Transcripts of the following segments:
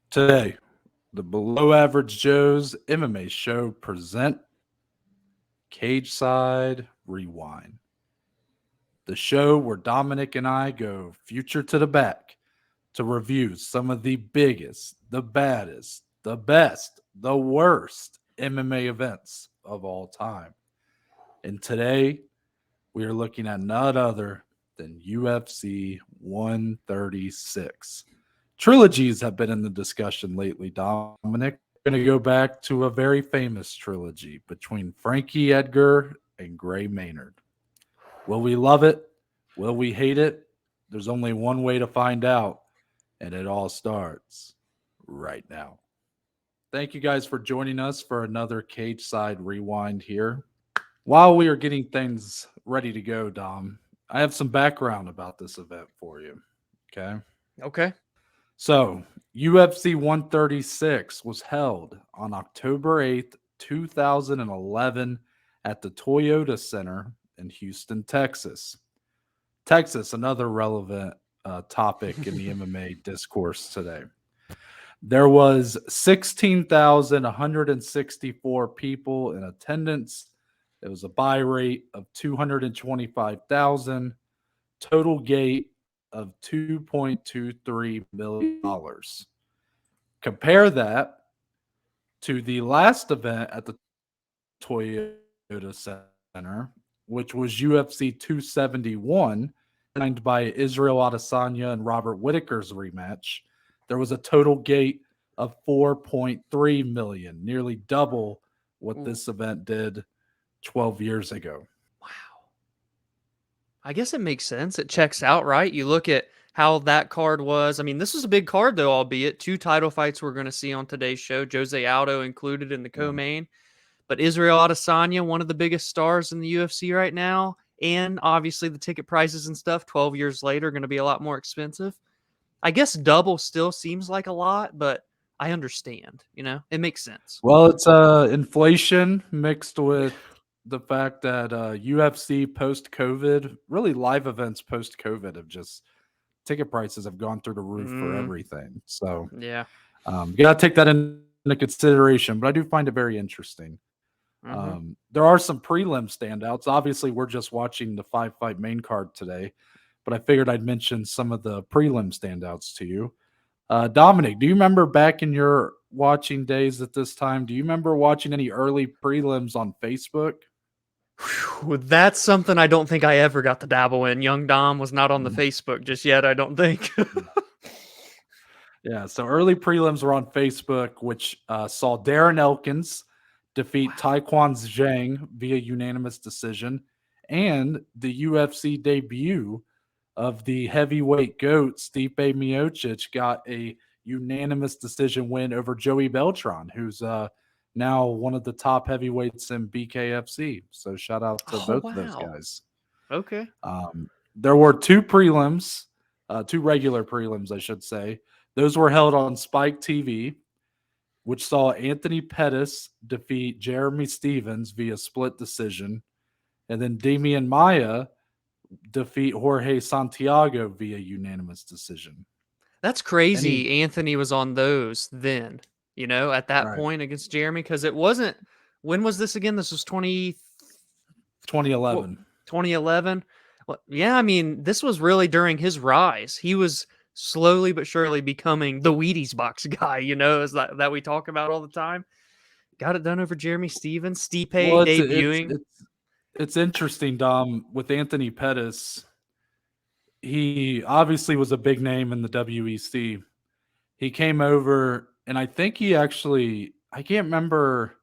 Today, the Below Average Joe's MMA show present Cageside Rewind, the show where Dominic and I go future to the back to review some of the biggest, the baddest, the best, the worst MMA events of all time. And today, we are looking at none other than UFC 136. Trilogies have been in the discussion lately, Dominic. We're going to go back to a very famous trilogy between Frankie Edgar and Gray Maynard. Will we love it? Will we hate it? There's only one way to find out, and it all starts right now. Thank you guys for joining us for another Cage Side Rewind here. While we are getting things ready to go, Dom, I have some background about this event for you. Okay. Okay. So, UFC 136 was held on October 8th, 2011 at the Toyota Center in Houston, Texas. Texas, another relevant topic in the MMA discourse today. There was 16,164 people in attendance. It was a buy rate of 225,000, total gate of $2.23 million. Compare that to the last event at the Toyota Center, which was UFC 271, signed by Israel Adesanya and Robert Whittaker's rematch. There was a total gate of 4.3 million, nearly double what this event did 12 years ago. Wow. I guess it makes sense. It checks out, right? You look at how that card was. I mean, this was a big card, though, albeit 2 title fights we're going to see on today's show. Jose Aldo included in the co-main. But Israel Adesanya, one of the biggest stars in the UFC right now. And obviously the ticket prices and stuff 12 years later are going to be a lot more expensive. I guess double still seems like a lot, but I understand. It makes sense. Well, it's inflation mixed with the fact that UFC post COVID, really live events post COVID, have just ticket prices have gone through the roof for everything. So Yeah. you got to take that into consideration. But I do find it very interesting. There are some prelim standouts. Obviously, we're just watching the 5-fight main card today, but I figured I'd mention some of the prelim standouts to you. Dominic, do you remember back in your watching days at this time, do you remember watching any early prelims on Facebook? Whew, that's something I don't think I ever got to dabble in. Young Dom was not on the Facebook just yet, I don't think. Yeah, so early prelims were on Facebook, which saw Darren Elkins defeat Taekwon Zhang via unanimous decision, and the UFC debut of the heavyweight GOAT, Stipe Miocic, got a unanimous decision win over Joey Beltran, who's now one of the top heavyweights in BKFC. So shout out to both of those guys. Okay. There were 2 prelims, 2 regular prelims, I should say. Those were held on Spike TV, which saw Anthony Pettis defeat Jeremy Stevens via split decision, and then Damian Maia defeat Jorge Santiago via unanimous decision. That's crazy. Anthony was on those then, at that point against Jeremy, because it wasn't. When was this again? This was 2011. 2011. Well, yeah, I mean, this was really during his rise. He was slowly but surely becoming the Wheaties box guy, is that we talk about all the time. Got it done over Jeremy Stevens. Stipe debuting. It's interesting, Dom, with Anthony Pettis. He obviously was a big name in the WEC. He came over, and I think he actually, I can't remember.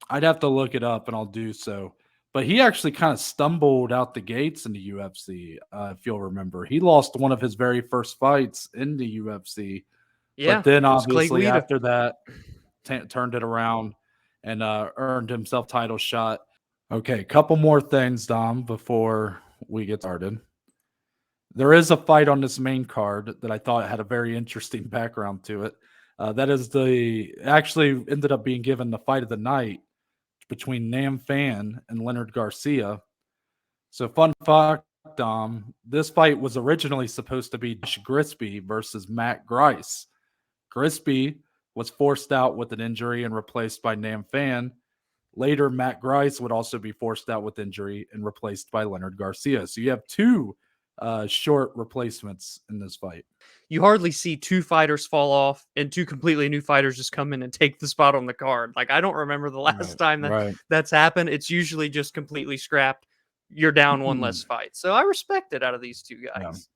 I'd have to look it up, and I'll do so. But he actually kind of stumbled out the gates in the UFC, if you'll remember. He lost one of his very first fights in the UFC. Yeah, but then obviously after that, turned it around and earned himself title shot. Okay, a couple more things, Dom, before we get started. There is a fight on this main card that I thought had a very interesting background to it. That is actually ended up being given the fight of the night between Phan and Leonard Garcia. So fun fact, Dom, this fight was originally supposed to be Josh Grisby versus Matt Grice. Crispy was forced out with an injury and replaced by Phan. Later, Matt Grice would also be forced out with injury and replaced by Leonard Garcia. So you have two short replacements in this fight. You hardly see two fighters fall off and two completely new fighters just come in and take the spot on the card. Like, I don't remember the last time that's happened. It's usually just completely scrapped. You're down one less fight. So I respect it out of these two guys.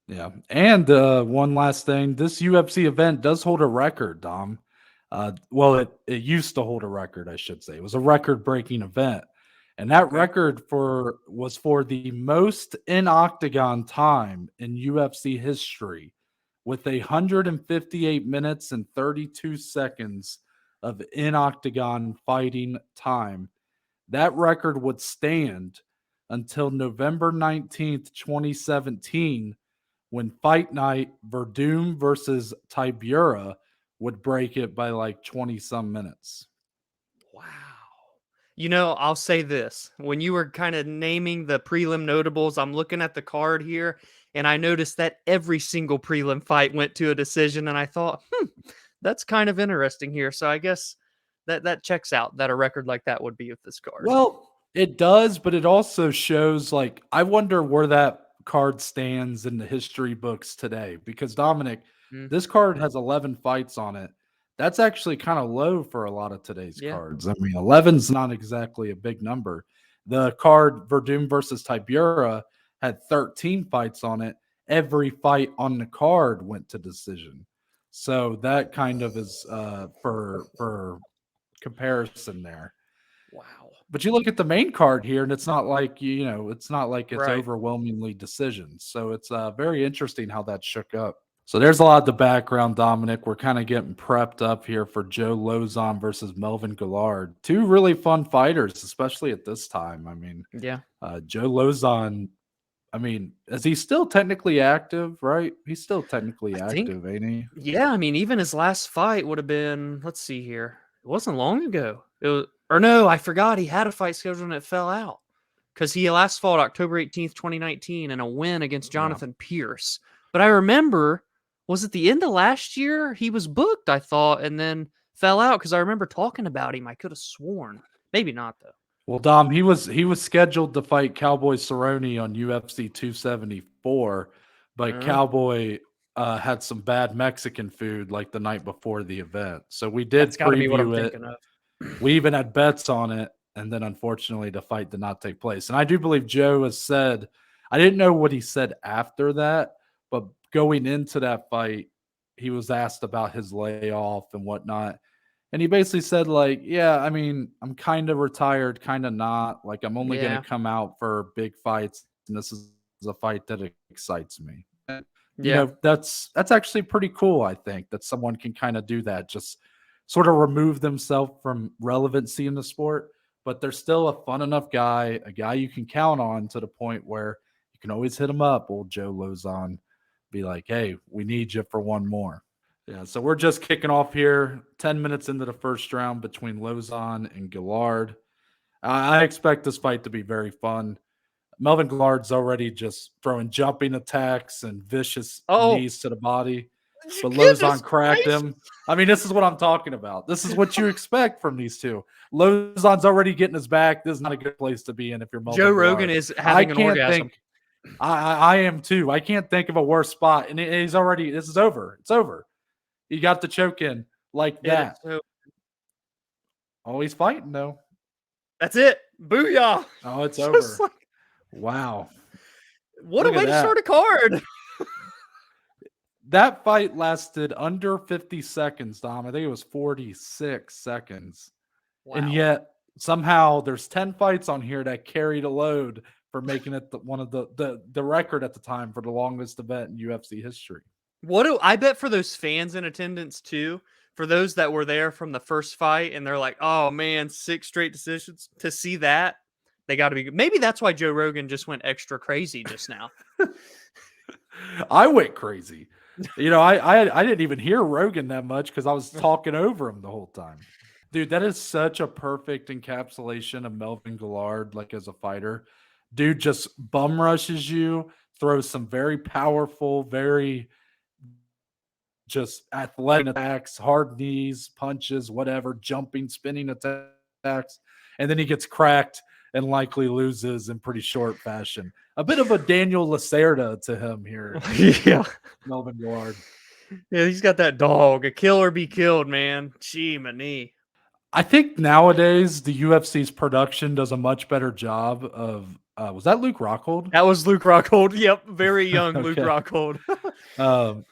Yeah. And one last thing, this UFC event does hold a record, Dom. Well, it used to hold a record, I should say. It was a record-breaking event. And that record was for the most in octagon time in UFC history, with 158 minutes and 32 seconds of in octagon fighting time. That record would stand until November 19th, 2017, when Fight Night Verdum versus Tibura would break it by like 20-some minutes. Wow. You know, I'll say this. When you were kind of naming the prelim notables, I'm looking at the card here, and I noticed that every single prelim fight went to a decision, and I thought, that's kind of interesting here. So I guess that checks out that a record like that would be with this card. Well, it does, but it also shows, like, I wonder where that card stands in the history books today, because Dominic, this card has 11 fights on it. That's actually kind of low for a lot of today's cards. I mean, 11's not exactly a big number. The card Verdum versus Tibura had 13 fights on it. Every fight on the card went to decision. So that kind of is for comparison there. Wow. But you look at the main card here, and it's not like, it's not like it's overwhelmingly decisions. So it's very interesting how that shook up. So there's a lot of the background, Dominic. We're kind of getting prepped up here for Joe Lauzon versus Melvin Guillard. Two really fun fighters, especially at this time. I mean, Joe Lauzon, I mean, is he still technically active, right? He's still technically active, ain't he? Yeah, I mean, even his last fight would have been, let's see here. It wasn't long ago. No, I forgot he had a fight scheduled and it fell out. Because he last fought October 18th, 2019 in a win against Jonathan Pierce. But I remember, was it the end of last year? He was booked, I thought, and then fell out because I remember talking about him. I could have sworn. Maybe not, though. Well, Dom, he was scheduled to fight Cowboy Cerrone on UFC 274, but Cowboy had some bad Mexican food like the night before the event. So we did preview it. We even had bets on it, and then unfortunately the fight did not take place. And I do believe Joe has said, I didn't know what he said after that, but going into that fight, he was asked about his layoff and whatnot. And he basically said, like, yeah, I mean, I'm kind of retired, kind of not. Like, I'm only going to come out for big fights, and this is a fight that excites me. And, you know, that's actually pretty cool, I think, that someone can kind of do that, just sort of remove themselves from relevancy in the sport. But they're still a fun enough guy, a guy you can count on to the point where you can always hit him up, old Joe Lauzon, be like, hey, we need you for one more. Yeah, so we're just kicking off here, 10 minutes into the first round between Lauzon and Guillard. I expect this fight to be very fun. Melvin Guillard's already just throwing jumping attacks and vicious knees to the body. But Lauzon cracked him. I mean, this is what I'm talking about. This is what you expect from these two. Lauzon's already getting his back. This is not a good place to be in if you're Melvin Joe Guillard. Rogan is having an orgasm. I am too. I can't think of a worse spot. And he's already, this is over. It's over. He got the choke in like that. Oh, he's fighting, though. That's it. Booyah. Oh, it's over. Wow. What a way to start a card. That fight lasted under 50 seconds, Dom. I think it was 46 seconds. Wow. And yet, somehow, there's 10 fights on here that carried a load for making it one of the record at the time for the longest event in UFC history. I bet for those fans in attendance too, for those that were there from the first fight and they're like, oh man, 6 straight decisions, to see that, they got to be good. Maybe that's why Joe Rogan just went extra crazy just now. I went crazy. You know, I didn't even hear Rogan that much because I was talking over him the whole time. Dude, that is such a perfect encapsulation of Melvin Guillard, like as a fighter. Dude just bum rushes you, throws some very powerful, very just athletic attacks, hard knees, punches, whatever, jumping, spinning attacks. And then he gets cracked and likely loses in pretty short fashion. A bit of a Daniel Lacerda to him here, Yeah. Melvin Guillard. Yeah, he's got that dog. A kill or be killed, man. Gee, my knee. I think nowadays the UFC's production does a much better job of. Was that Luke Rockhold? That was Luke Rockhold. Yep, very young Luke Okay. Rockhold.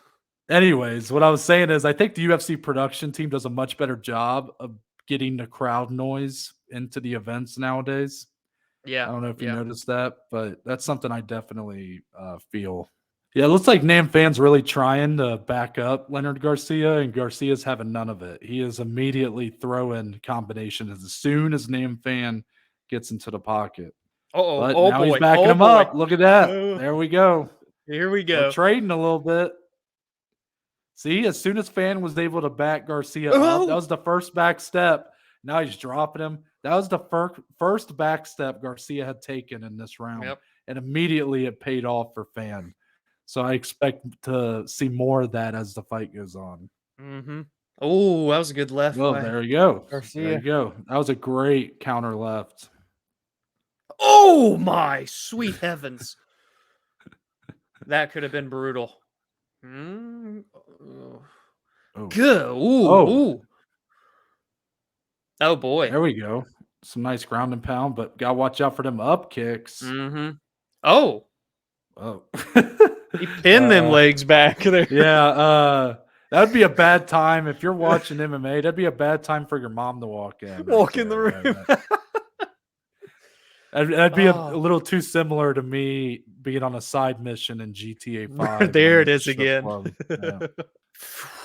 Anyways, what I was saying is I think the UFC production team does a much better job of getting the crowd noise into the events nowadays. Yeah. I don't know if you yeah. noticed that, but that's something I definitely feel. Yeah, it looks like Nam Phan's really trying to back up Leonard Garcia, and Garcia's having none of it. He is immediately throwing combinations as soon as Nam Phan gets into the pocket. Uh-oh. But Oh, now boy. he's backing Oh, him boy. up. Look at that. Oh. There we go. Here we They're go. trading a little bit. See, as soon as Phan was able to back Garcia Oh. up, that was the first back step. Now he's dropping him. That was the first back step Garcia had taken in this round. Yep. And immediately it paid off for Phan. So I expect to see more of that as the fight goes on. Mm-hmm. Oh, that was a good left. Well, by there you go. Garcia. There you go. That was a great counter left. Oh, my sweet heavens. That could have been brutal. Oh. Good. Ooh, Oh. ooh. Oh, boy. There we go. Some nice ground and pound, but gotta watch out for them up kicks. Mm-hmm. Oh. Oh. He pinned them legs back there. Yeah, that would be a bad time if you're watching MMA. That'd be a bad time for your mom to walk in. Walk in the room. That'd be a little too similar to me being on a side mission in GTA 5. There it is again. Yeah.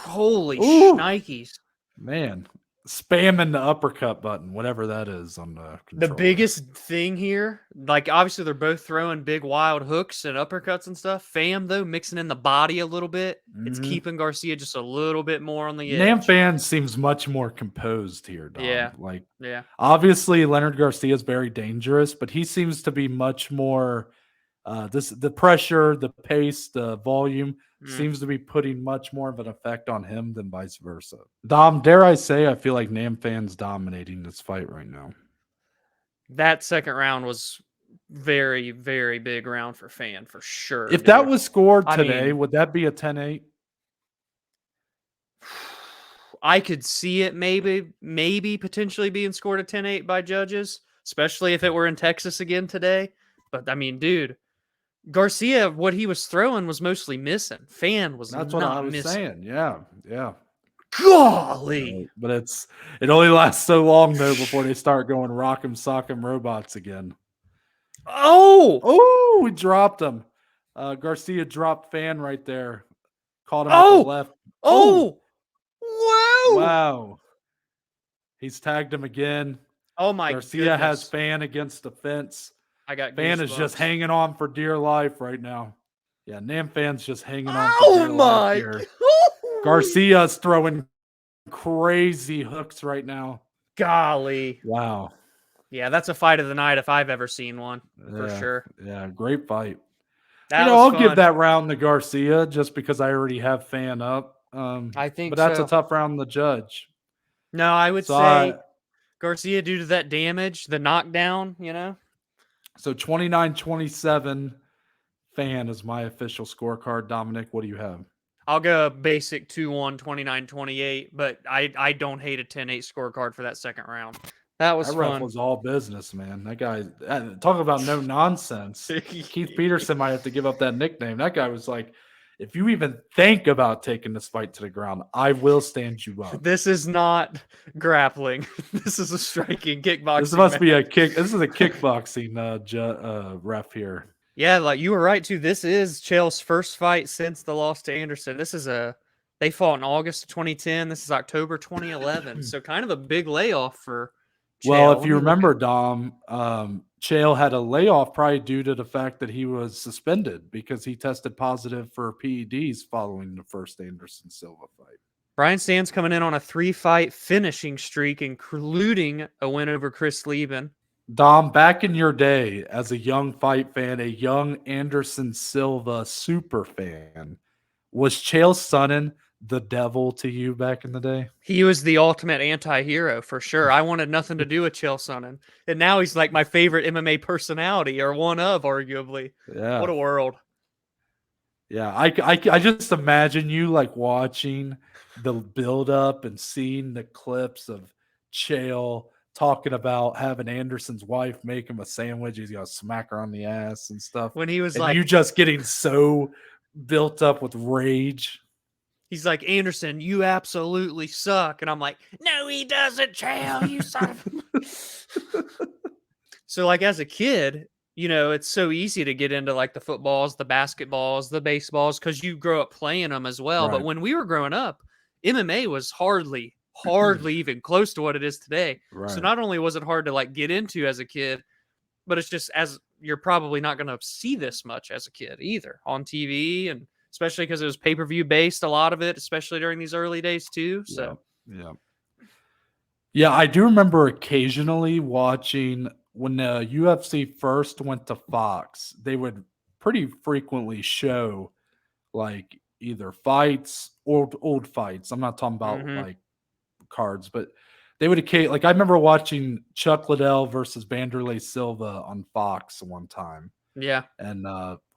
Holy Ooh. shnikes. Man, spamming the uppercut button, whatever that is on the controller. The biggest thing here, like obviously they're both throwing big wild hooks and uppercuts and stuff. Phan, though, mixing in the body a little bit. It's keeping Garcia just a little bit more on the edge. Nam Phan seems much more composed here, Dom. Yeah. Obviously Leonard Garcia is very dangerous, but he seems to be much more the pressure, the pace, the volume seems to be putting much more of an effect on him than vice versa. Dom, dare I say, I feel like Nam Phan's dominating this fight right now. That second round was very, very big round for Phan, for sure. If that was scored today, would that be a 10-8? I could see it maybe potentially being scored a 10-8 by judges, especially if it were in Texas again today. But I mean, dude, Garcia, what he was throwing was mostly missing. Phan was That's not what I was missing. saying. Yeah. Golly. But it only lasts so long though before they start going rock'em sock'em robots again. Oh, we dropped him. Garcia dropped Phan right there. Caught him at the left. Wow. He's tagged him again. Oh my Garcia has Phan against the fence. I got Phan is just hanging on for dear life right now. Yeah, Nam Phan's just hanging on for dear life here. Garcia's throwing crazy hooks right now. Golly. Wow. Yeah, that's a fight of the night if I've ever seen one, for sure. Yeah, great fight. I'll give that round to Garcia just because I already have Phan up. I think but that's a tough round to judge. No, I would say Garcia, due to that damage, the knockdown, So 29-27 Phan is my official scorecard. Dominic, what do you have? I'll go basic 2-1, 29-28, but I don't hate a 10-8 scorecard for that second round. That was fun. Ref was all business, man. That guy, talk about no nonsense. Keith Peterson might have to give up that nickname. That guy was like, if you even think about taking this fight to the ground, I will stand you up. This is not grappling. This is a striking kickboxing. This must be a kick. This is a kickboxing ref here. Yeah, like you were right too. This is Chael's first fight since the loss to Anderson. They fought in August of 2010. This is October 2011. So kind of a big layoff for Chael. Well, if you remember, Dom, Chael had a layoff probably due to the fact that he was suspended because he tested positive for PEDs following the first Anderson Silva fight. Brian Stann's coming in on a 3-fight finishing streak, including a win over Chris Lieben. Dom, back in your day as a young fight fan, a young Anderson Silva super fan, was Chael Sonnen the devil to you back in the day? He was the ultimate anti-hero for sure. I wanted nothing to do with Chael Sonnen. And now he's like my favorite MMA personality, or one of, arguably. Yeah. What a world. Yeah. I just imagine you like watching the build up and seeing the clips of Chael talking about having Anderson's wife make him a sandwich. He's gonna smack her on the ass and stuff. When he was And like, you just getting so built up with rage. he's like, Anderson, you absolutely suck. And I'm like, no, he doesn't, Chael, you son of... So like as a kid, you know, it's so easy to get into like the footballs, the basketballs, the baseballs, because you grow up playing them as well. But Right. when we were growing up, MMA was hardly even close to what it is today. Right. So not only was it hard to like get into as a kid, but it's just, as you're probably not going to see this much as a kid either on TV, and especially because it was pay-per-view based, a lot of it, especially during these early days too. So yeah, I do remember occasionally watching when the UFC first went to Fox. They would pretty frequently show like either fights or old fights. I'm not talking about Mhm. like cards, but they would like I remember watching Chuck Liddell versus Vanderlei Silva on Fox one time, Yeah. and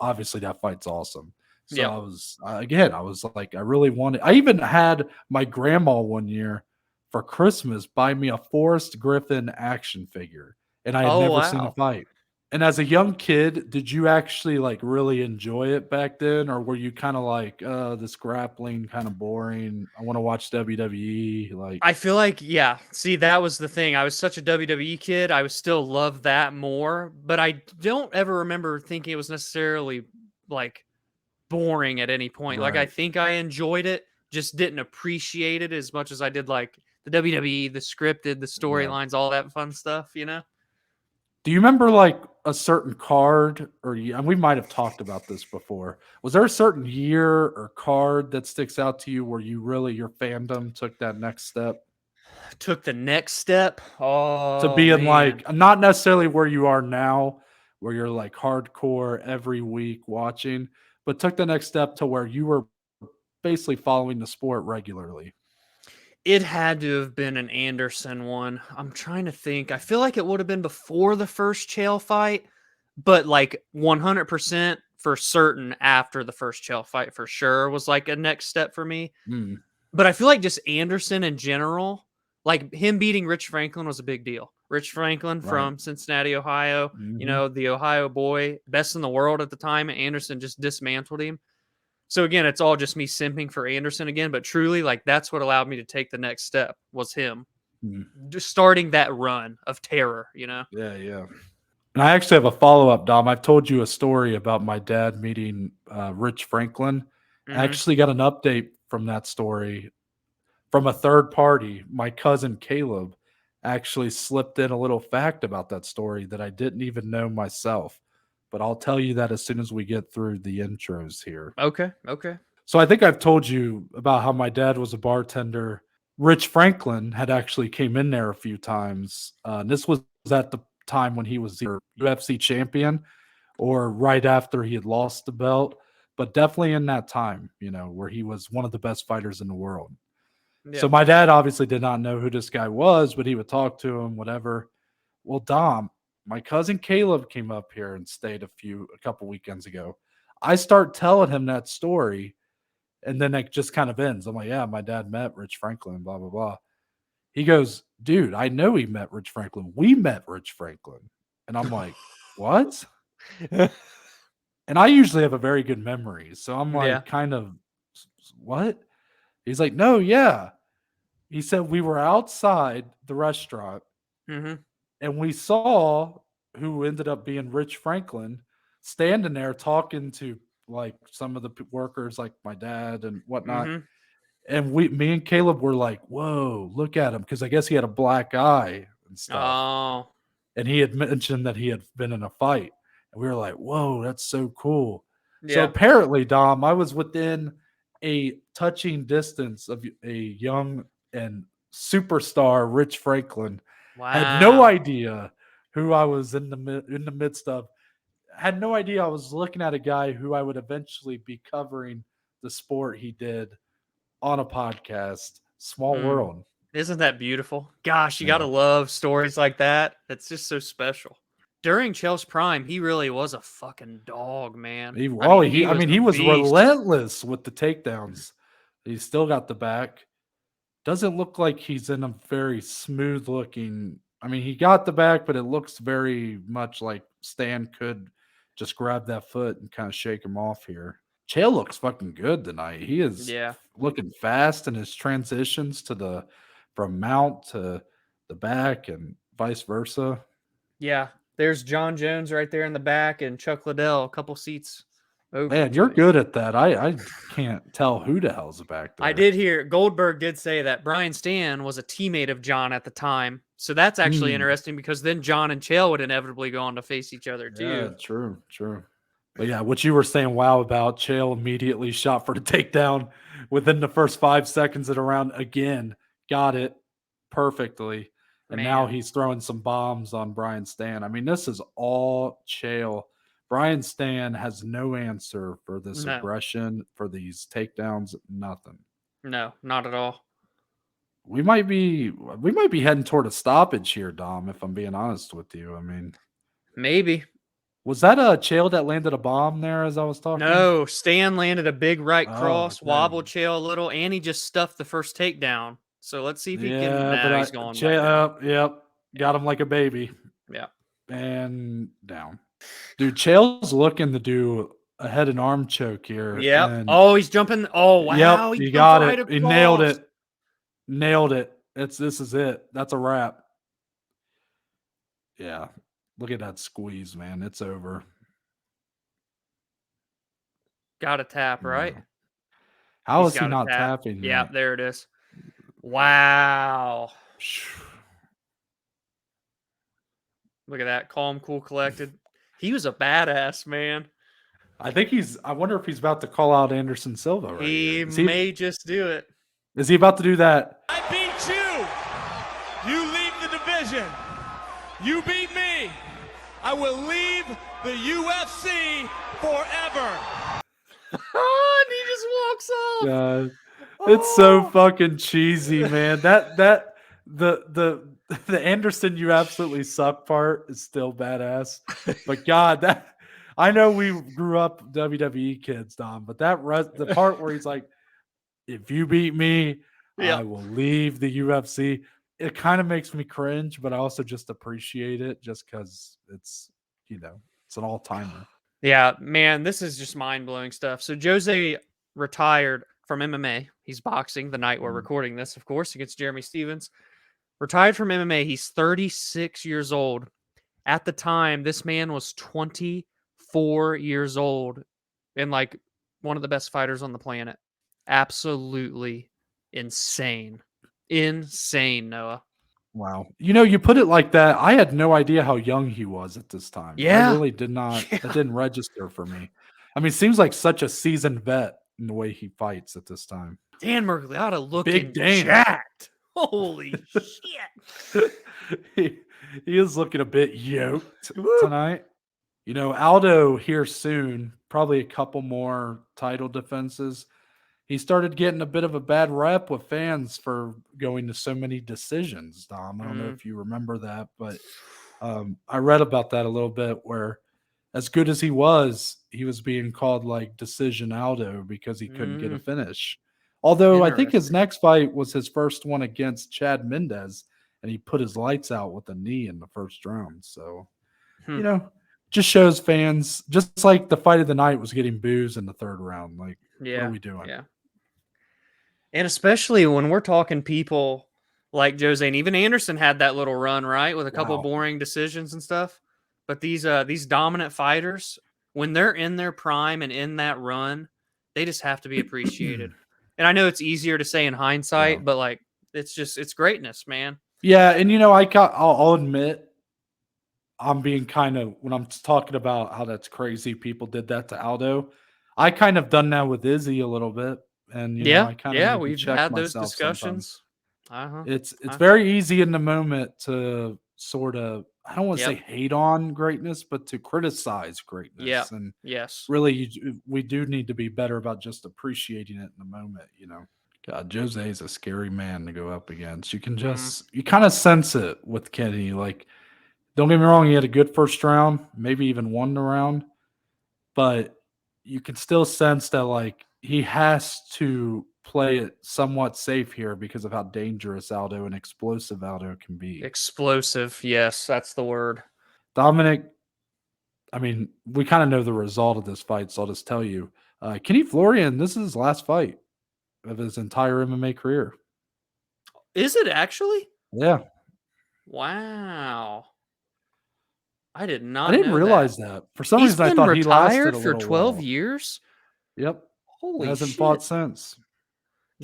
obviously that fight's awesome. So Yep. I was I was like, I really wanted. I even had my grandma one year for Christmas buy me a Forrest Griffin action figure, and I had Oh, never seen a wow. fight. And as a young kid, did you actually like really enjoy it back then, or were you kind of like, this grappling kind of boring? I want to watch WWE. Like, I feel like, yeah. See, that was the thing. I was such a WWE kid. I was still love that more, but I don't ever remember thinking it was necessarily like boring at any point. Like, I right? think I enjoyed it, just didn't appreciate it as much as I did like the WWE, the scripted, the Yeah. storylines, all that fun stuff, you know? Do you remember like a certain card, and we might have talked about this before? Was there a certain year or card that sticks out to you where you really your fandom took that next step Took the next step. to Oh, being man. like not necessarily where you are now, where you're like hardcore every week watching, but took the next step to where you were basically following the sport regularly? It had to have been an Anderson one. I'm trying to think. I feel like it would have been before the first Chael fight, but like 100% for certain after the first Chael fight for sure was like a next step for me. Mm, But I feel like just Anderson in general, like him beating Rich Franklin was a big deal. Rich Franklin right. from Cincinnati, Ohio, you Hmm. know, the Ohio boy, best in the world at the time. Anderson just dismantled him. So again, it's all just me simping for Anderson again, but truly, like that's what allowed me to take the next step was him Mm. just starting that run of terror, you know? Yeah, yeah. And I actually have a follow up, Dom. I've told you a story about my dad meeting Rich Franklin. I Hmm. actually got an update from that story from a third party. My cousin Caleb actually slipped in a little fact about that story that I didn't even know myself. But I'll tell you that as soon as we get through the intros here. Okay. Okay. So I think I've told you about how my dad was a bartender. Rich Franklin had actually came in there a few times. And this was at the time when he was either UFC champion or right after he had lost the belt, but definitely in that time, you know, where he was one of the best fighters in the world. Yeah. So my dad obviously did not know who this guy was, but he would talk to him, whatever. Well, Dom, my cousin Caleb came up here and stayed a couple weekends ago. I start telling him that story, and then it just kind of ends. I'm like, yeah, my dad met Rich Franklin, blah, blah, blah. He goes, dude, I know he met Rich Franklin. We met Rich Franklin. And I'm like, what? And I usually have a very good memory. So I'm Yeah. like, kind of, what? He's like, no, yeah. He said we were outside the restaurant Hmm. and we saw who ended up being Rich Franklin standing there talking to like some of the workers, like my dad and whatnot. Hmm. And me and Caleb were like, whoa, look at him. Cause I guess he had a black eye and stuff. Oh, And he had mentioned that he had been in a fight. And we were like, whoa, that's so cool. So yeah. apparently, Dom, I was within a touching distance of a young and superstar Rich Franklin. Had no Wow. idea who I was in the midst of. Had no idea I was looking at a guy who I would eventually be covering the sport he did on a podcast. Small world. Isn't that beautiful? Gosh, you got to Yeah. love stories like that. It's just so special. During Chael's prime, he really was a fucking dog, man. He He was a was beast. relentless with the takedowns. He's still got the back. Doesn't look like he's in a very smooth looking. I mean, he got the back, but it looks very much like Stann could just grab that foot and kind of shake him off here. Chael looks fucking good tonight. He is Yeah. looking fast in his transitions from mount to the back and vice versa. Yeah. There's John Jones right there in the back and Chuck Liddell a couple seats over. Man, you're good at that. I can't tell who the hell's back there. I did hear Goldberg did say that Brian Stann was a teammate of John at the time. So that's actually interesting because then John and Chael would inevitably go on to face each other too. Yeah, true. But yeah, what you were saying, wow, about Chael immediately shot for the takedown within the first 5 seconds of the round again. Got it perfectly. And now he's throwing some bombs on Brian Stann. I mean, this is all Chael. Brian Stann has no answer for this aggression, for these takedowns, nothing. No, not at all. We might be heading toward a stoppage here, Dom, if I'm being honest with you. I mean, maybe. Was that a Chael that landed a bomb there as I was talking? No, Stann landed a big right cross, wobbled Chael a little, and he just stuffed the first takedown. So let's see if he can. He's going Chael, yep. Got him like a baby. Yeah. And down. Dude, Chael's looking to do a head and arm choke here. Yeah. Oh, he's jumping. Oh, wow. Yep, he got it. Right, he nailed it. Nailed it. This is it. That's a wrap. Yeah. Look at that squeeze, man. It's over. Got a tap, right? Yeah. How is he not tapping? Yeah, there it is. Wow. Look at that. Calm, cool, collected. He was a badass, man. I wonder if he's about to call out Anderson Silva right He may just do it. Is he about to do that? I beat you. You leave the division. You beat me. I will leave the UFC forever. And he just walks off. God. It's so fucking cheesy, man. The Anderson you absolutely suck part is still badass. But God, I know we grew up WWE kids, Dom, but the part where he's like, if you beat me, I will leave the UFC. It kind of makes me cringe, but I also just appreciate it just because it's an all-timer. Yeah, man, this is just mind-blowing stuff. So Jose retired from MMA. He's boxing the night we're recording this, of course, against Jeremy Stevens. Retired from MMA. He's 36 years old. At the time, this man was 24 years old and like one of the best fighters on the planet. Absolutely insane. Insane, Noah. Wow. You put it like that. I had no idea how young he was at this time. Yeah. I really did not. It didn't register for me. I mean, it seems like such a seasoned vet in the way he fights at this time. Dan Mergliotta looking Big Dan. jacked. Holy shit. He is looking a bit yoked tonight. Aldo here soon, probably a couple more title defenses. He started getting a bit of a bad rep with fans for going to so many decisions, Dom. I don't know if you remember that, but I read about that a little bit where as good as he was being called like decision Aldo because he couldn't get a finish. Although I think his next fight was his first one against Chad Mendez, and he put his lights out with a knee in the first round. So, just shows fans, just like the fight of the night was getting boos in the third round. Like, what are we doing? Yeah. And especially when we're talking people like Jose, and even Anderson had that little run, right, with a couple boring decisions and stuff. But these dominant fighters, when they're in their prime and in that run, they just have to be appreciated. And I know it's easier to say in hindsight, but like it's greatness, man. Yeah, and I'll admit I'm being kind of, when I'm talking about how that's crazy people did that to Aldo, I kind of done that with Izzy a little bit. And I kind of we've had those discussions. It's very easy in the moment to sort of, I don't want to say hate on greatness, but to criticize greatness. Yeah. And yes, really, we do need to be better about just appreciating it in the moment. God, Jose is a scary man to go up against. You can Mhm. you kind of sense it with Kenny. Like, don't get me wrong, he had a good first round, maybe even won the round, but you can still sense that like he has to play it somewhat safe here because of how dangerous Aldo and explosive Aldo can be. Explosive. Yes, that's the word. Dominic, I mean, we kind of know the result of this fight, so I'll just tell you. Kenny Florian, this is his last fight of his entire MMA career. Is it actually? Yeah. Wow. I did I not didn't know realize that. For some He's reason, I been thought he lasted retired a for little 12 while. years? Yep. Holy Hasn't shit. fought since.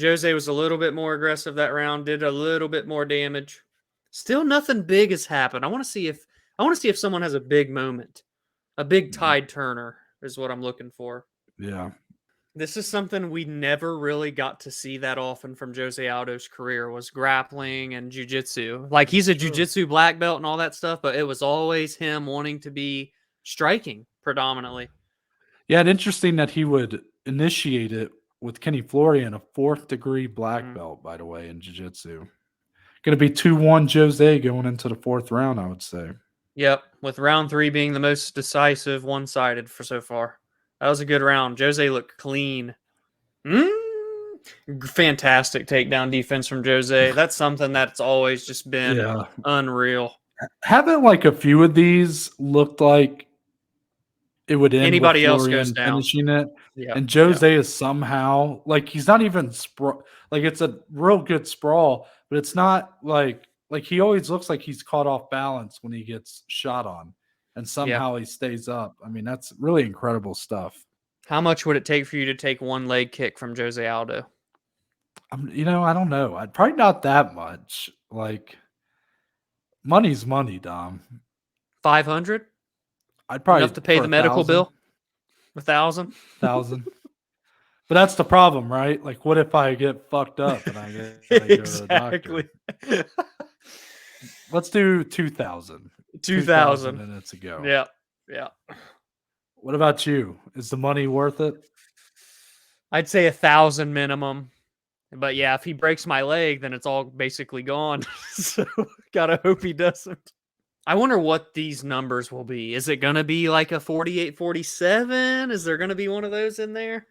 Jose was a little bit more aggressive that round, did a little bit more damage. Still nothing big has happened. I want to see if someone has a big moment. A big tide turner is what I'm looking for. Yeah. This is something we never really got to see that often from Jose Aldo's career was grappling and jiu-jitsu. Like he's a jiu-jitsu black belt and all that stuff, but it was always him wanting to be striking predominantly. Yeah, and interesting that he would initiate it with Kenny Florian, a 4th-degree black belt, by the way, in jiu-jitsu. Going to be 2-1 Jose going into the 4th round, I would say. Yep, with round 3 being the most decisive, one-sided for so far. That was a good round. Jose looked clean. Fantastic takedown defense from Jose. That's something that's always just been unreal. Haven't like a few of these looked like it would end Anybody with else Florian goes down. finishing it. Yeah, And Jose is somehow like he's not even like it's a real good sprawl, but it's not like he always looks like he's caught off balance when he gets shot on, and somehow he stays up. I mean, that's really incredible stuff. How much would it take for you to take one leg kick from Jose Aldo? I don't know. I'd probably not that much. Like, money's money, Dom. 500? I'd probably enough to pay the medical bill. 1,000. 1,000. But that's the problem, right? Like, what if I get fucked up and I gotta go to the doctor? Let's do 2,000. 2,000 minutes ago. Yeah, yeah. What about you? Is the money worth it? I'd say 1,000 minimum. But yeah, if he breaks my leg, then it's all basically gone. So gotta hope he doesn't. I wonder what these numbers will be. Is it going to be like a 48-47? Is there going to be one of those in there?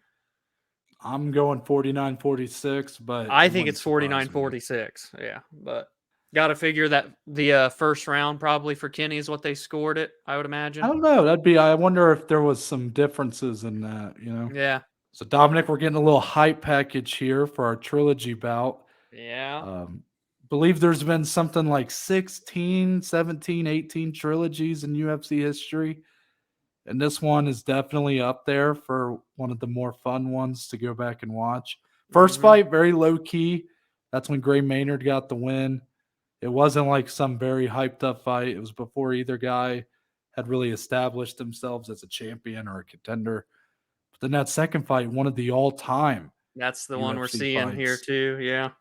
I'm going 49-46, but I think it's 49-46. Yeah, but got to figure that the first round probably for Kenny is what they scored it, I would imagine. I don't know. I wonder if there was some differences in that, Yeah. So, Dominic, we're getting a little hype package here for our trilogy bout. Yeah. Believe there's been something like 16, 17, 18 trilogies in UFC history. And this one is definitely up there for one of the more fun ones to go back and watch. First fight, very low key. That's when Maynard got the win. It wasn't like some very hyped up fight. It was before either guy had really established themselves as a champion or a contender. But then that second fight, one of the all-time. That's the UFC one we're seeing fights. here too. Yeah.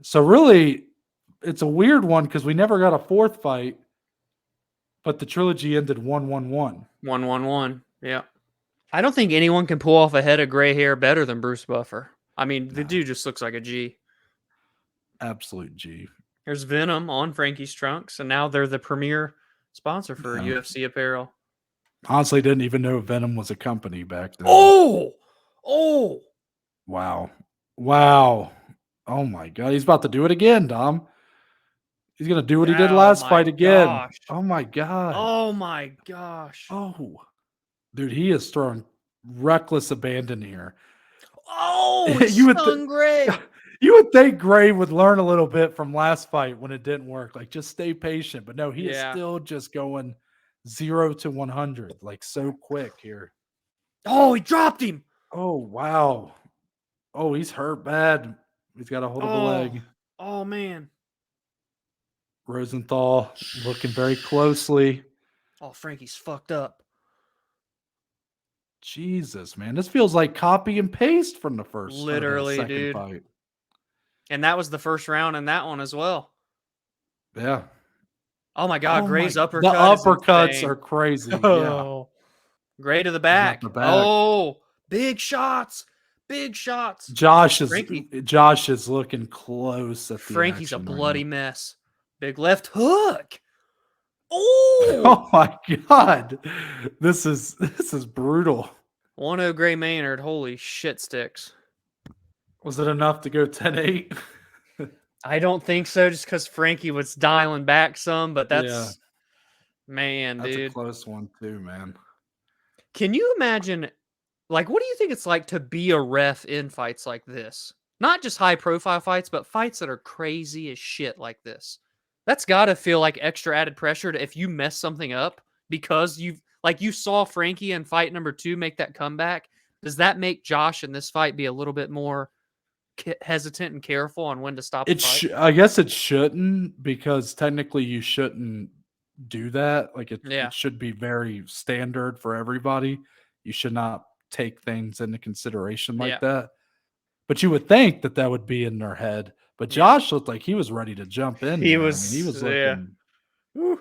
So really, it's a weird one because we never got a fourth fight, but the trilogy ended 1-1-1. 1-1-1. Yeah. I don't think anyone can pull off a head of gray hair better than Bruce Buffer. I mean, the dude just looks like a G. Absolute G. There's Venom on Frankie's trunks, and now they're the premier sponsor for UFC apparel. Honestly, didn't even know Venom was a company back then. Oh! Wow. Oh my God. He's about to do it again, Dom. He's going to do what he did last fight again. Gosh. Oh my God. Oh my gosh. Oh. Dude, he is throwing reckless abandon here. Oh, Gray. You would think Gray would learn a little bit from last fight when it didn't work. Like, just stay patient. But no, he is still just going 0 to 100, like so quick here. Oh, he dropped him. Oh, wow. Oh, he's hurt bad. He's got a hold of the leg. Oh, man. Rosenthal looking very closely. Oh, Frankie's fucked up. Jesus, man. This feels like copy and paste from the first second dude. Fight. And that was the first round in that one as well. Yeah. Oh my God, Gray's uppercut. The uppercuts are crazy. Oh. Yeah. Gray to the back. Oh, big shots. big shots. Josh is looking close at the Frankie's a action right bloody now. mess. Big left hook. Oh, Oh my God. This is brutal. 1-0 Gray Maynard. Holy shit sticks. Was it enough to go 10-8? I don't think so, just because Frankie was dialing back some, but that's man, That's dude. a close one too, man. Can you imagine, like, what do you think it's like to be a ref in fights like this? Not just high profile fights, but fights that are crazy as shit like this. That's got to feel like extra added pressure to if you mess something up because you saw Frankie in fight number 2 make that comeback. Does that make Josh in this fight be a little bit more hesitant and careful on when to stop the fight? I guess it shouldn't, because technically you shouldn't do that. Like it should be very standard for everybody. You should not take things into consideration like that. But you would think that would be in their head. But Josh looked like he was ready to jump in. He there. was. I mean, he was looking.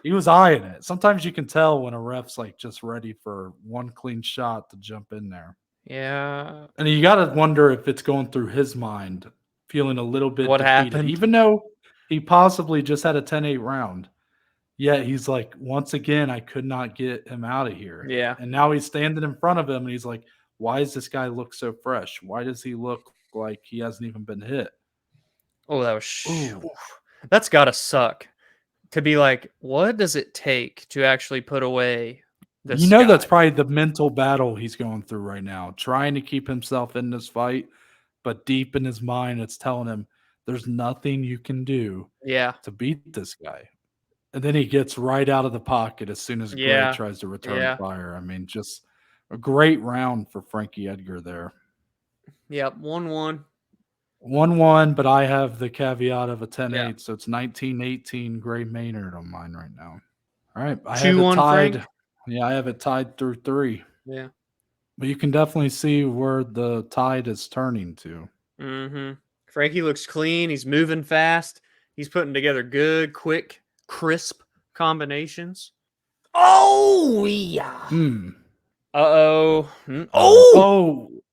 He was eyeing it. Sometimes you can tell when a ref's like just ready for one clean shot to jump in there. Yeah. And you got to wonder if it's going through his mind, feeling a little bit What defeated, happened? even though he possibly just had a 10-8 round. Yet he's like, once again, I could not get him out of here. Yeah. And now he's standing in front of him and he's like, why does this guy look so fresh? Why does he look like he hasn't even been hit? Oh, that was that's gotta suck. To be like, what does it take to actually put away this guy? That's probably the mental battle he's going through right now, trying to keep himself in this fight, but deep in his mind, it's telling him there's nothing you can do to beat this guy. And then he gets right out of the pocket as soon as Gray tries to return fire. I mean, just a great round for Frankie Edgar there. Yep, 1-1. 1-1, but I have the caveat of a 10-8, so it's 19-18 Gray Maynard on mine right now. All right, I have it tied. Frank? Yeah, I have it tied through 3. Yeah. But you can definitely see where the tide is turning to. Mm-hmm. Frankie looks clean. He's moving fast. He's putting together good, quick, crisp combinations. Oh, yeah. Uh-oh.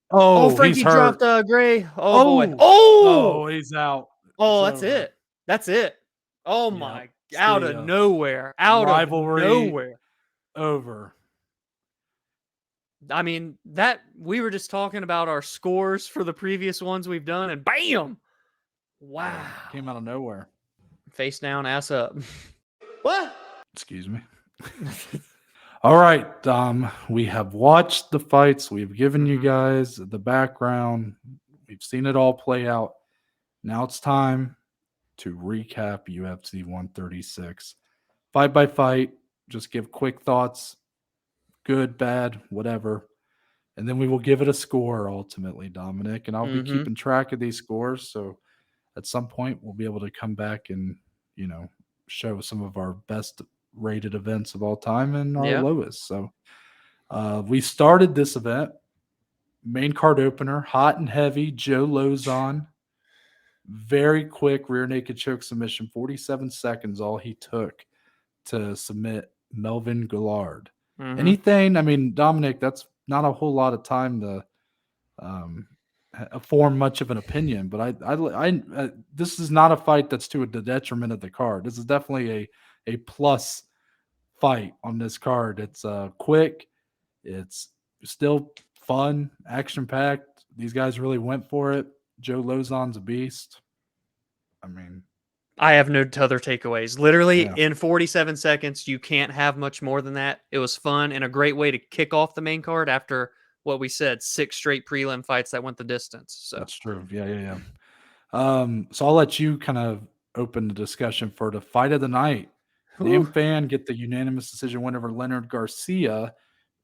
Oh, Frankie dropped Gray. Oh, boy. Oh, he's out. Oh, that's it. That's it. Oh, my. Out of nowhere. Out of nowhere. Over. I mean, that we were just talking about our scores for the previous ones we've done, and bam! Wow. Came out of nowhere. Face down, ass up. What? Excuse me. All right. We have watched the fights. We've given you guys the background. We've seen it all play out. Now it's time to recap UFC 136. Fight by fight. Just give quick thoughts. Good, bad, whatever. And then we will give it a score ultimately, Dominic. And I'll be keeping track of these scores. So at some point, we'll be able to come back and, show some of our best rated events of all time and our lowest. So we started this event, main card opener, hot and heavy, Joe Lauzon. Very quick rear naked choke submission, 47 seconds all he took to submit Melvin Guillard. Anything, I mean, Dominic, that's not a whole lot of time to form much of an opinion, but I this is not a fight that's to the detriment of the card. This is definitely a plus fight on this card. It's quick, it's still fun, action packed. These guys really went for it. Joe Lauzon's a beast. I mean, I have no other takeaways. Literally, in 47 seconds, you can't have much more than that. It was fun and a great way to kick off the main card after what we said, 6 straight prelim fights that went the distance. So that's true. Yeah. So I'll let you kind of open the discussion for the fight of the night. Name Phan get the unanimous decision win over Leonard Garcia.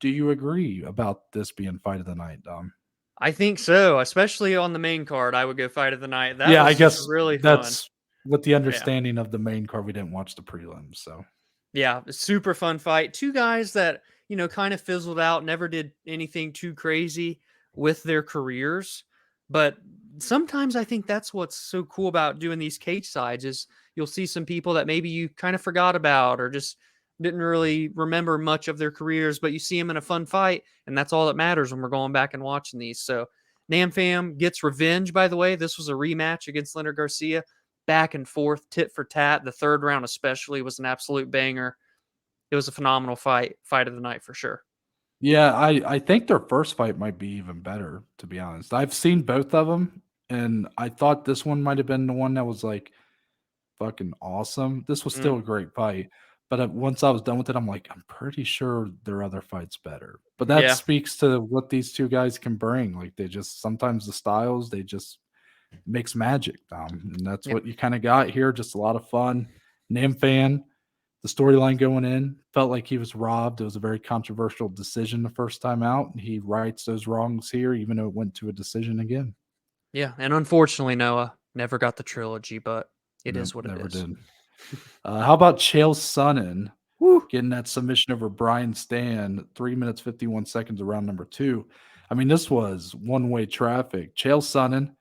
Do you agree about this being fight of the night, Dom? I think so, especially on the main card. I would go fight of the night. That was I guess really that's fun. With the understanding of the main card. We didn't watch the prelims, so yeah, super fun fight. 2 guys that kind of fizzled out, never did anything too crazy with their careers. But sometimes I think that's what's so cool about doing these cage sides is you'll see some people that maybe you kind of forgot about or just didn't really remember much of their careers, but you see them in a fun fight, and that's all that matters when we're going back and watching these. So Nam Fam gets revenge, by the way. This was a rematch against Leonard Garcia. Back and forth, tit for tat. The third round especially was an absolute banger. It was a phenomenal fight of the night for sure. Yeah, I think their first fight might be even better, to be honest. I've seen both of them, and I thought this one might have been the one that was like fucking awesome. This was still a great fight, but once I was done with it, I'm like, I'm pretty sure their other fight's better. But that Yeah. speaks to what these two guys can bring. Like they just sometimes the styles they just mix magic, and that's Yep. what you kind of got here. Just a lot of fun. Nam Fan. The storyline going in felt like he was robbed. It was a very controversial decision the first time out. He rights those wrongs here, even though it went to a decision again. Yeah, and unfortunately, Noah never got the trilogy, but it is what it Never is. did. How about Chael Sonnen getting that submission over Brian Stann, 3 minutes 51 seconds around number 2. I mean, this was one-way traffic. Chael Sonnen,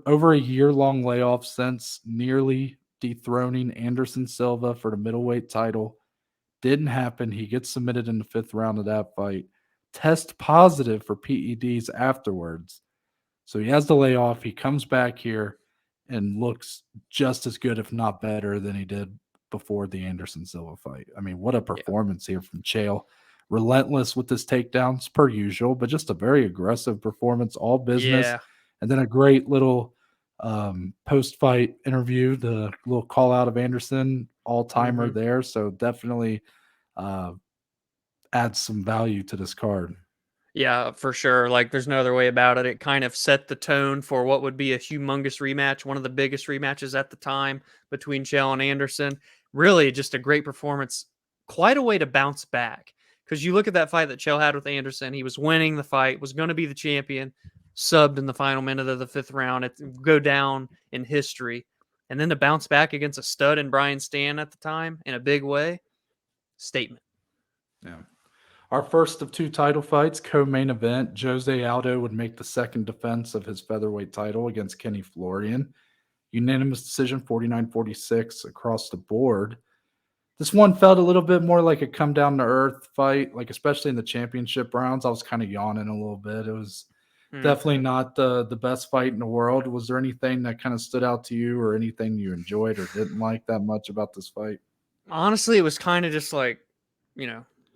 over a year-long layoff since nearly dethroning Anderson Silva for the middleweight title. Didn't happen. He gets submitted in the 5th round of that fight. Test positive for PEDs afterwards. So he has the layoff. He comes back here and looks just as good, if not better, than he did before the Anderson Silva fight. I mean, what a performance here from Chael. Relentless with his takedowns per usual, but just a very aggressive performance, all business. Yeah. And then a great little post-fight interview, the little call out of Anderson, all-timer there. So definitely adds some value to this card. Yeah, for sure. Like, there's no other way about it. It kind of set the tone for what would be a humongous rematch, one of the biggest rematches at the time between Chael and Anderson. Really, just a great performance. Quite a way to bounce back. Because you look at that fight that Chael had with Anderson, he was winning the fight, was going to be the champion, subbed in the final minute of the 5th round. It go down in history. And then to bounce back against a stud in Brian Stann at the time in a big way, statement. Yeah. Our first of 2 title fights, co-main event, Jose Aldo would make the second defense of his featherweight title against Kenny Florian. Unanimous decision, 49-46 across the board. This one felt a little bit more like a come down to earth fight, like especially in the championship rounds. I was kind of yawning a little bit. It was definitely not the best fight in the world. Was there anything that kind of stood out to you or anything you enjoyed or didn't like that much about this fight? Honestly, it was kind of just like,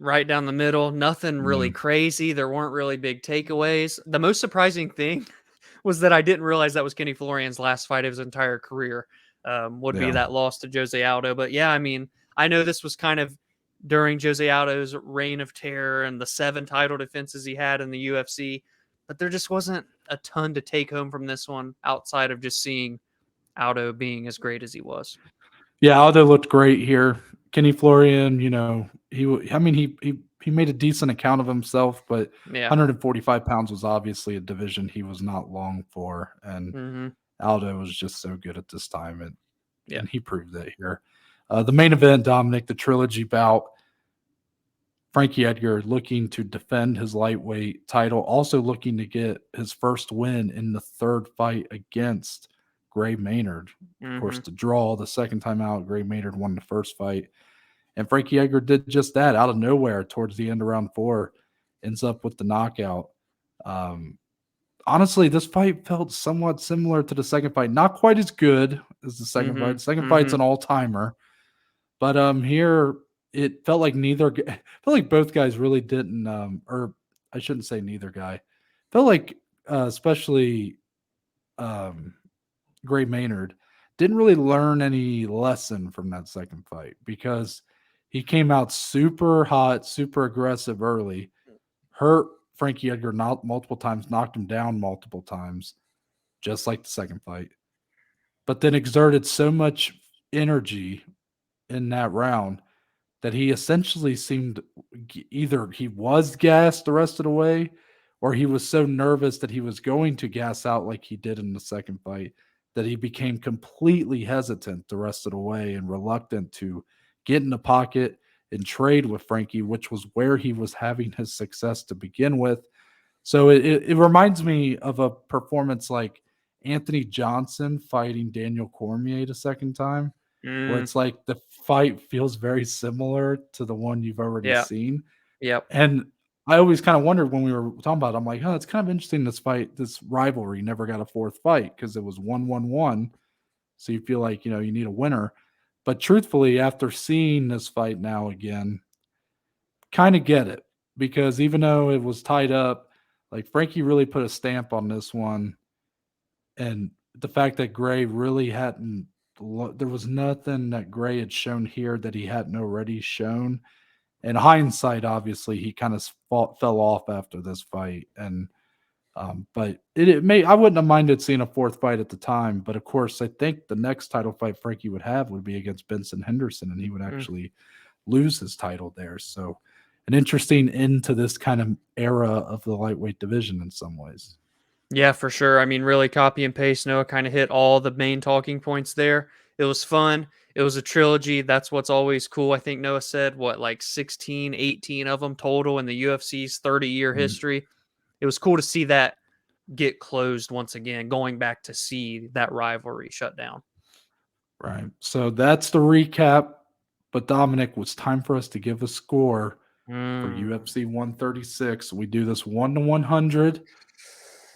right down the middle. Nothing really crazy. There weren't really big takeaways. The most surprising thing was that I didn't realize that was Kenny Florian's last fight of his entire career. Would be that loss to Jose Aldo. But yeah, I mean, I know this was kind of during Jose Aldo's reign of terror and the 7 title defenses he had in the UFC, but there just wasn't a ton to take home from this one outside of just seeing Aldo being as great as he was. Yeah, Aldo looked great here. Kenny Florian, he made a decent account of himself, but 145 pounds was obviously a division he was not long for, and Aldo was just so good at this time, and he proved that here. The main event, Dominic, the trilogy bout, Frankie Edgar looking to defend his lightweight title, also looking to get his first win in the 3rd fight against Gray Maynard. Of course, the draw the second time out, Gray Maynard won the first fight. And Frankie Edgar did just that out of nowhere towards the end of round 4, ends up with the knockout. Honestly, this fight felt somewhat similar to the second fight. Not quite as good as the second fight. The second fight's an all-timer. But here it felt like both guys really didn't or I shouldn't say neither guy. Felt like especially Gray Maynard didn't really learn any lesson from that second fight because he came out super hot, super aggressive early, hurt Frankie Edgar multiple times, knocked him down multiple times, just like the second fight, but then exerted so much energy in that round that he essentially seemed either he was gassed the rest of the way or he was so nervous that he was going to gas out like he did in the second fight that he became completely hesitant the rest of the way and reluctant to get in the pocket and trade with Frankie, which was where he was having his success to begin with. So it reminds me of a performance like Anthony Johnson fighting Daniel Cormier the second time, where it's like the fight feels very similar to the one you've already seen. Yep. And I always kind of wondered when we were talking about it, I'm like, it's kind of interesting this rivalry never got a fourth fight because it was 1-1-1. So you feel like, you need a winner. But truthfully, after seeing this fight now again, kind of get it. Because even though it was tied up, like Frankie really put a stamp on this one. And the fact that Gray really hadn't, there was nothing that Gray had shown here that he hadn't already shown. In hindsight, obviously, he kind of fell off after this fight, and but I wouldn't have minded seeing a fourth fight at the time. But of course, I think the next title fight Frankie would have would be against Benson Henderson, and he would actually lose his title there. So, an interesting end to this kind of era of the lightweight division in some ways. Yeah, for sure. I mean, really copy and paste. Noah kind of hit all the main talking points there. It was fun. It was a trilogy. That's what's always cool. I think Noah said, like 16, 18 of them total in the UFC's 30-year history. It was cool to see that get closed once again, going back to see that rivalry shut down. Right. So that's the recap. But Dominic, it's time for us to give a score for UFC 136. We do this 1-100.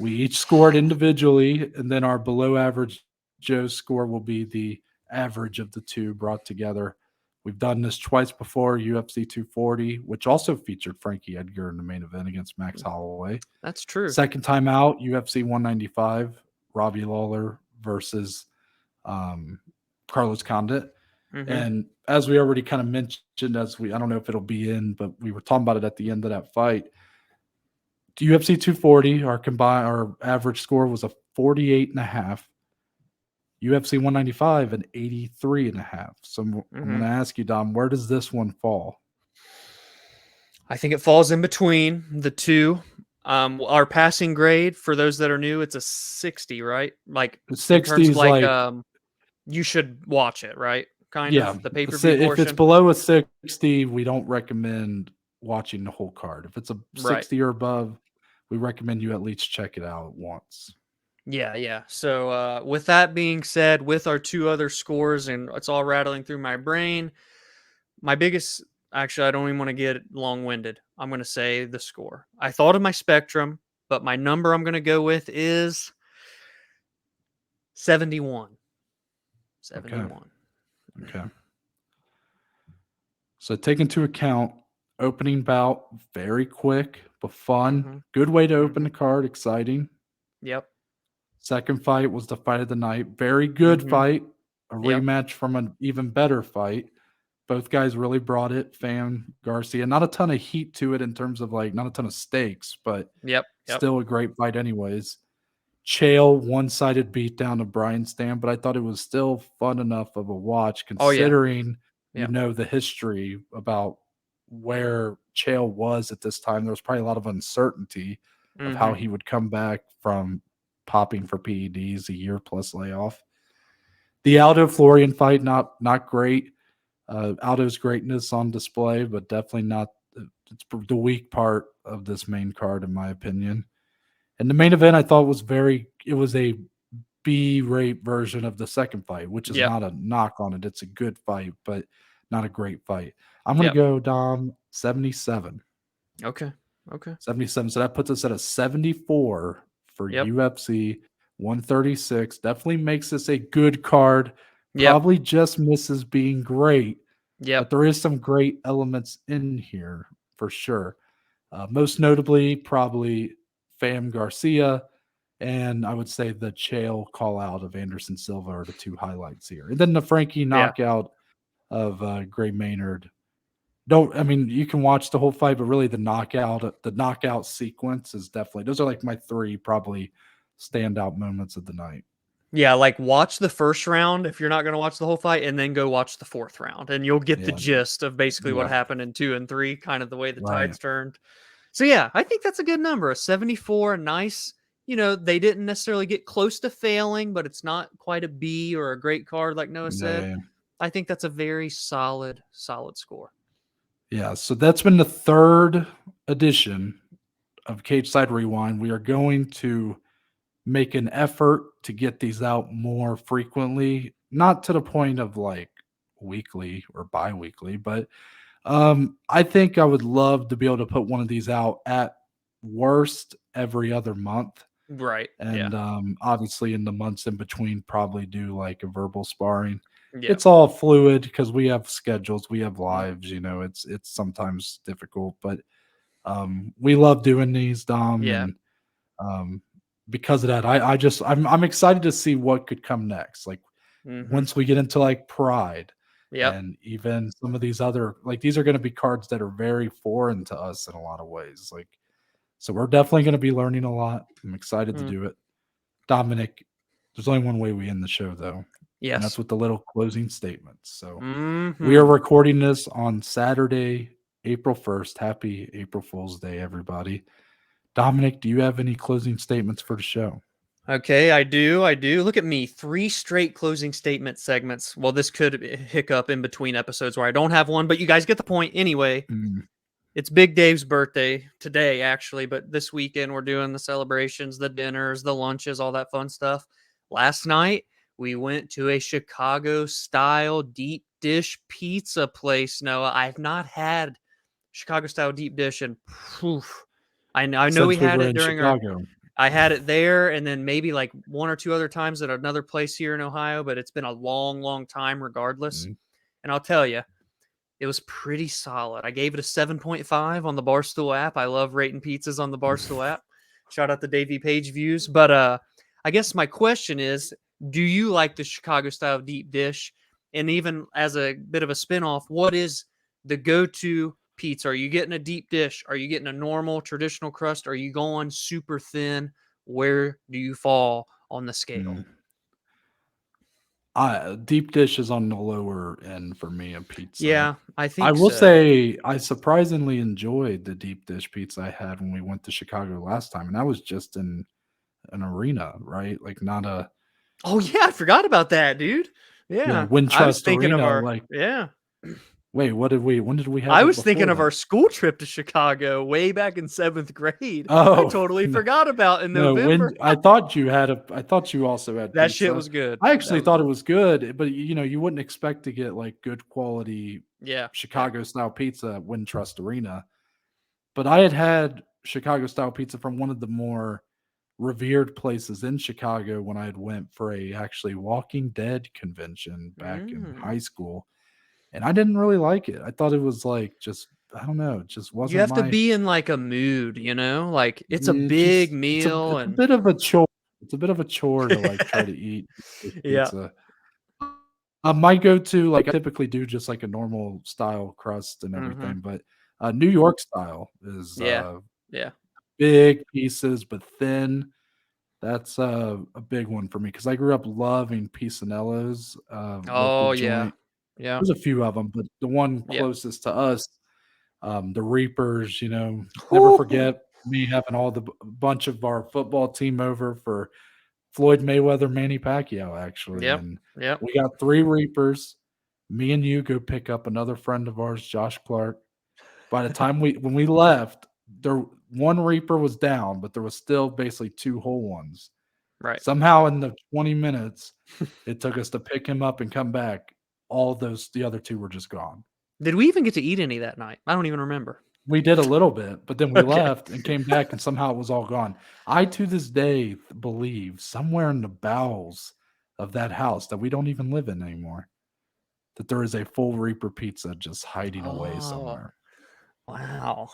We each scored individually, and then our below average Joe's score will be the average of the two brought together. We've done this twice before, UFC 240, which also featured Frankie Edgar in the main event against Max Holloway. That's true. Second time out, UFC 195, Robbie Lawler versus Carlos Condit. And as we already kind of mentioned, I don't know if it'll be in, but we were talking about it at the end of that fight. UFC 240, our average score was a 48.5. UFC 195, an 83.5. So I'm going to ask you, Dom, where does this one fall? I think it falls in between the two. Our passing grade, for those that are new, it's a 60, right? Like 60 is like you should watch it, right? Kind of the pay-per-view if portion. it's below a 60, we don't recommend watching the whole card. If it's a 60 or above, we recommend you at least check it out once. Yeah. So with that being said, with our two other scores, and it's all rattling through my brain, my biggest, actually, I don't even want to get long-winded. I'm going to say the score. I thought of my spectrum, but my number I'm going to go with is 71. 71. Okay. So take into account opening bout, very quick but fun. Good way to open the card, exciting. Yep. Second fight was the fight of the night. Very good fight. A rematch from an even better fight. Both guys really brought it. Phan, Garcia. Not a ton of heat to it in terms of not a ton of stakes, but still a great fight anyways. Chael, one-sided beatdown of Brian Stann, but I thought it was still fun enough of a watch considering the history about where Chael was at this time. There was probably a lot of uncertainty of how he would come back from popping for PEDs, a year plus layoff. The Aldo Florian fight, not great. Aldo's greatness on display, but definitely not. It's the weak part of this main card, in my opinion. And the main event I thought was it was a B-rate version of the second fight, which is not a knock on it. It's a good fight, but not a great fight. I'm going to go, Dom, 77. Okay. 77. So that puts us at a 74 for UFC 136. Definitely makes this a good card. Probably just misses being great. But there is some great elements in here for sure. Most notably, probably Phan Garcia, and I would say the Chael call out of Anderson Silva are the two highlights here. And then the Frankie knockout of Gray Maynard. You can watch the whole fight, but really the knockout sequence is definitely, those are my three probably standout moments of the night. Yeah, watch the first round if you're not going to watch the whole fight, and then go watch the fourth round, and you'll get the gist of basically what happened in 2 and 3, kind of the way the tides turned. So I think that's a good number. A 74, nice. They didn't necessarily get close to failing, but it's not quite a B or a great card like Noah said. Yeah. I think that's a very solid score. Yeah, so that's been the third edition of Cageside Rewind. We are going to make an effort to get these out more frequently, not to the point of weekly or bi-weekly, but I think I would love to be able to put one of these out at worst every other month. Right. And Yeah. obviously in the months in between, probably do like a verbal sparring. Yeah. It's all fluid because we have schedules, we have Mhm. lives, it's sometimes difficult, but we love doing these, Dom, Yeah. and because of that, I'm excited to see what could come next. Like Mhm. once we get into like Pride Yep. and even some of these other, like these are going to be cards that are very foreign to us in a lot of ways. Like, so we're definitely going to be learning a lot. I'm excited to Mm. do it. Dominic, there's only one way we end the show though, and that's Yes. with the little closing statements. So we Mhm. are recording this on Saturday, April 1st. Happy April Fool's Day, everybody. Dominic, do you have any closing statements for the show? Okay, I do. Look at me. 3 straight closing statement segments. Well, this could hiccup in between episodes where I don't have one, but you guys get the point anyway. Mm, It's Big Dave's birthday today, actually, but this weekend we're doing the celebrations, the dinners, the lunches, all that fun stuff. Last night, we went to a Chicago style deep dish pizza place. Noah, I've not had Chicago style deep dish and I know we since we had were it in during our Chicago. I had it there and then maybe like 1 or 2 other times at another place here in Ohio, but it's been a long, long time regardless. Mm, And I'll tell you, it was pretty solid. I gave it a 7.5 on the Barstool app. I love rating pizzas on the Barstool app. Shout out to Davey Page Views. But I guess my question is, do you like the Chicago style deep dish? And even as a bit of a spinoff, what is the go-to pizza? Are you getting a deep dish? Are you getting a normal traditional crust? Are you going super thin? Where do you fall on the scale? mm. Deep dish is on the lower end for me of pizza. Yeah, I I think will so. say I surprisingly enjoyed the deep dish pizza I had when we went to Chicago last time, and that was just in an arena, right? Like not a Oh yeah, I forgot about that, dude. Yeah. I was Wintrust thinking of Arena. our Like, yeah. wait, when did we have I it was thinking before of then? our school trip to Chicago way back in 7th grade. I Oh, totally forgot about in no, when November. I thought you also had That shit pizza. was good. I That actually was thought it good. was good, but you wouldn't expect to get like good quality Yeah. Yeah. Chicago style pizza at Wintrust Arena. But I had Chicago style pizza from one of the more revered places in Chicago when I had went for a actually Walking Dead convention back in Mm. high school, and I didn't really like it. I thought it was like just I don't know, it just You wasn't have to my be in like a mood, like it's a it big just meal it's a and bit of a chore. It's a bit of a chore to like try to eat this yeah. pizza. My go-to, like I typically do just like a normal style crust and Mhm. everything, but New York style is Yeah. Yeah. big pieces but thin. That's a big one for me because I grew up loving Pisanello's local Oh yeah. joint. Yeah. There's a few of them, but the one Yeah. closest to us, the Reapers, never Woo! forget me having all the bunch of our football team over for Floyd Mayweather, Manny Pacquiao, actually, Yep. and Yep. we got 3 Reapers. Me and you go pick up another friend of ours, Josh Clark. By the time when we left, there 1 Reaper was down, but there was still basically 2 whole ones. Right. Somehow in the 20 minutes it took us to pick him up and come back, the other 2 were just gone. Did we even get to eat any that night? I don't even remember. We did a little bit, but then we Okay. left and came back and somehow it was all gone. I, to this day, believe somewhere in the bowels of that house that we don't even live in anymore, that there is a full Reaper pizza just hiding away Oh. somewhere. Wow.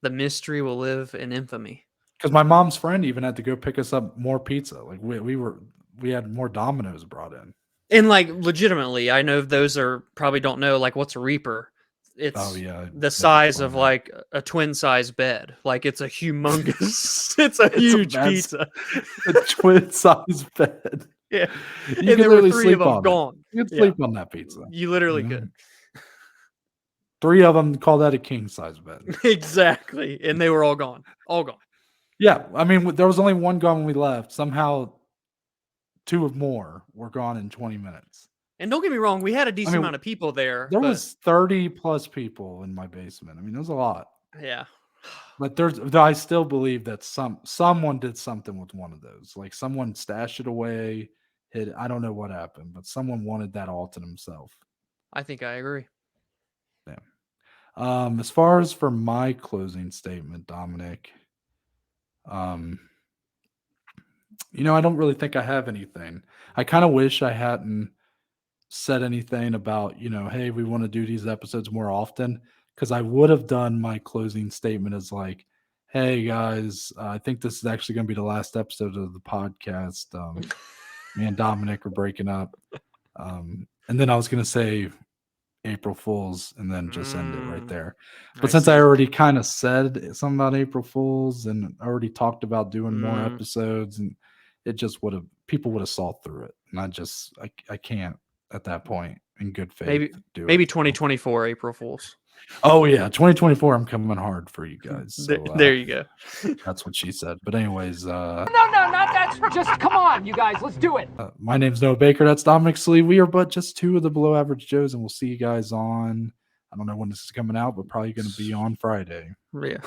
The mystery will live in infamy. Because my mom's friend even had to go pick us up more pizza. Like we had more Dominoes brought in. And like legitimately, I know those are probably don't know like what's a Reaper. Oh It's yeah, the never size of explained that. like a twin size bed. Like it's a humongous, it's a It's a huge mess. pizza. A twin size bed. Yeah. You And can there were literally 3 of sleep them on it. gone. You can Yeah. sleep on that pizza. You literally could. 3 of them, call that a king size bed. Exactly. And they were all gone. All gone. Yeah, I mean, there was only 1 gone when we left. Somehow 2 of more were gone in 20 minutes. And don't get me wrong, we had a decent mean, amount of people there, There but was 30 plus people in my basement. I mean, there's a lot. yeah. But I still believe that someone did something with one of those. Like someone stashed it away, I don't know what happened, but someone wanted that all to themselves. I think I agree. Yeah. As far as for my closing statement, Dominic, I don't really think I have anything. I kind of wish I hadn't said anything about, hey, we want to do these episodes more often, because I would have done my closing statement as like, hey guys, I think this is actually going to be the last episode of the podcast. Me and Dominic are breaking up. And then I was going to say April Fools and then just end it right there. But since I already kind of said something about April Fools and already talked about doing more episodes, and it just people would have saw through it. And I can't at that point in good faith maybe 2024 April Fools. Oh yeah, 2024. I'm coming hard for you guys. So, there you go. That's what she said. But anyways, no, not that. Just come on, you guys. Let's do it. My name's Noah Baker. That's Dominic Sleeve. We are but just two of the below average Joes, and we'll see you guys on. I don't know when this is coming out, but probably going to be on Friday. Yeah.